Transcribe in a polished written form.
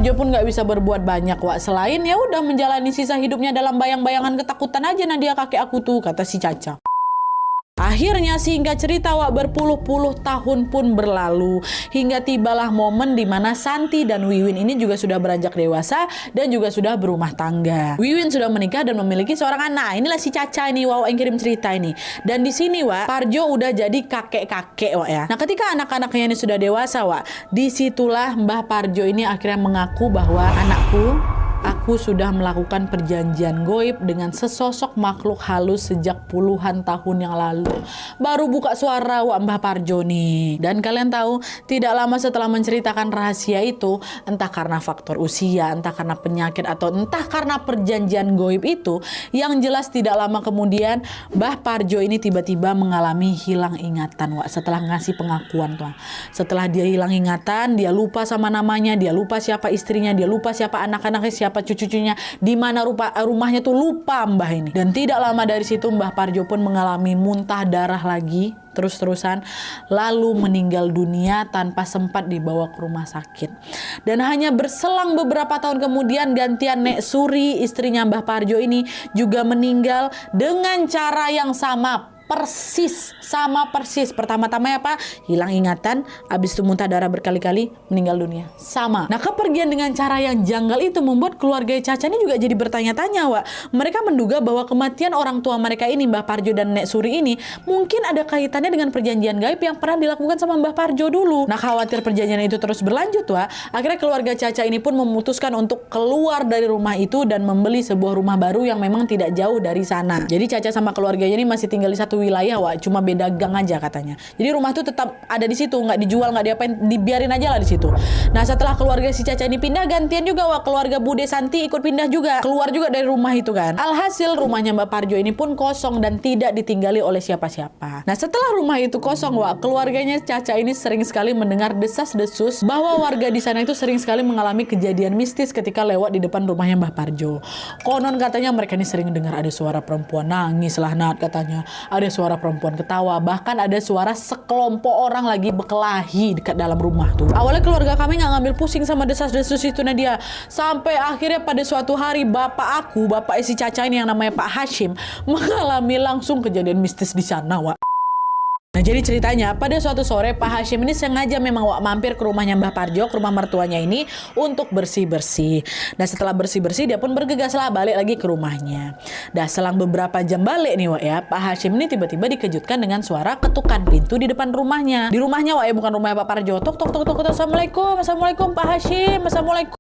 Parjo pun nggak bisa berbuat banyak, Wak. Selain ya udah menjalani sisa hidupnya dalam bayang-bayangan ketakutan aja. Nadia, kakek aku tuh, kata si Caca. Akhirnya singkat cerita, Wak, berpuluh-puluh tahun pun berlalu hingga tibalah momen di mana Santi dan Wiwin ini juga sudah beranjak dewasa dan juga sudah berumah tangga. Wiwin sudah menikah dan memiliki seorang anak. Inilah si Caca ini, Wak, yang kirim cerita ini. Dan di sini, Wak, Parjo udah jadi kakek-kakek, Wak, ya. Nah, ketika anak-anaknya ini sudah dewasa, Wak, disitulah Mbah Parjo ini akhirnya mengaku bahwa aku sudah melakukan perjanjian goib dengan sesosok makhluk halus sejak puluhan tahun yang lalu. Baru buka suara, Wak, Mbah Parjo nih. Dan kalian tahu, tidak lama setelah menceritakan rahasia itu, entah karena faktor usia, entah karena penyakit, atau entah karena perjanjian goib itu, yang jelas tidak lama kemudian Mbah Parjo ini tiba-tiba mengalami hilang ingatan, Wak, setelah ngasih pengakuan tuh. Setelah dia hilang ingatan, dia lupa sama namanya, dia lupa siapa istrinya, dia lupa siapa anak-anaknya, siapa cucu-cucunya, di mana rumahnya tuh lupa Mbah ini. Dan tidak lama dari situ Mbah Parjo pun mengalami muntah darah lagi terus-terusan, lalu meninggal dunia tanpa sempat dibawa ke rumah sakit. Dan hanya berselang beberapa tahun kemudian gantian Nek Suri, istrinya Mbah Parjo ini, juga meninggal dengan cara yang sama persis. Pertama-tama apa? Hilang ingatan, habis itu muntah darah berkali-kali, meninggal dunia. Sama. Nah, kepergian dengan cara yang janggal itu membuat keluarga Caca ini juga jadi bertanya-tanya, Wak. Mereka menduga bahwa kematian orang tua mereka ini, Mbah Parjo dan Nek Suri ini, mungkin ada kaitannya dengan perjanjian gaib yang pernah dilakukan sama Mbah Parjo dulu. Nah, khawatir perjanjian itu terus berlanjut, Wak, akhirnya keluarga Caca ini pun memutuskan untuk keluar dari rumah itu dan membeli sebuah rumah baru yang memang tidak jauh dari sana. Jadi Caca sama keluarganya ini masih tinggal di satu wilayah, Wak, cuma beda gang aja katanya. Jadi rumah tuh tetap ada di situ, nggak dijual, nggak diapain, dibiarin aja lah di situ. Nah, setelah keluarga si Caca ini pindah, gantian juga, Wak, keluarga Bude Santi ikut pindah juga, keluar juga dari rumah itu kan. Alhasil rumahnya Mbak Parjo ini pun kosong dan tidak ditinggali oleh siapa-siapa. Nah, setelah rumah itu kosong, Wak, keluarganya Caca ini sering sekali mendengar desas-desus bahwa warga di sana itu sering sekali mengalami kejadian mistis ketika lewat di depan rumahnya Mbah Parjo. Konon katanya mereka ini sering dengar ada suara perempuan nangis lah, Nat, katanya. Ada suara perempuan ketawa, bahkan ada suara sekelompok orang lagi berkelahi dekat dalam rumah tuh. Awalnya keluarga kami nggak ngambil pusing sama desas-desus itu, Nadia. Sampai akhirnya pada suatu hari bapak si Caca ini yang namanya Pak Hashim mengalami langsung kejadian mistis di sana, Wak. Nah, jadi ceritanya pada suatu sore Pak Hashim ini sengaja memang, Wak, mampir ke rumahnya Mbah Parjo, ke rumah mertuanya ini untuk bersih-bersih. Nah, setelah bersih-bersih dia pun bergegas lah balik lagi ke rumahnya. Nah, selang beberapa jam balik nih, Wak, ya, Pak Hashim ini tiba-tiba dikejutkan dengan suara ketukan pintu di depan rumahnya. Di rumahnya, Wak, ya, bukan rumahnya Pak Parjo. Tok tok tok tok. Assalamualaikum Pak Hashim. Assalamualaikum.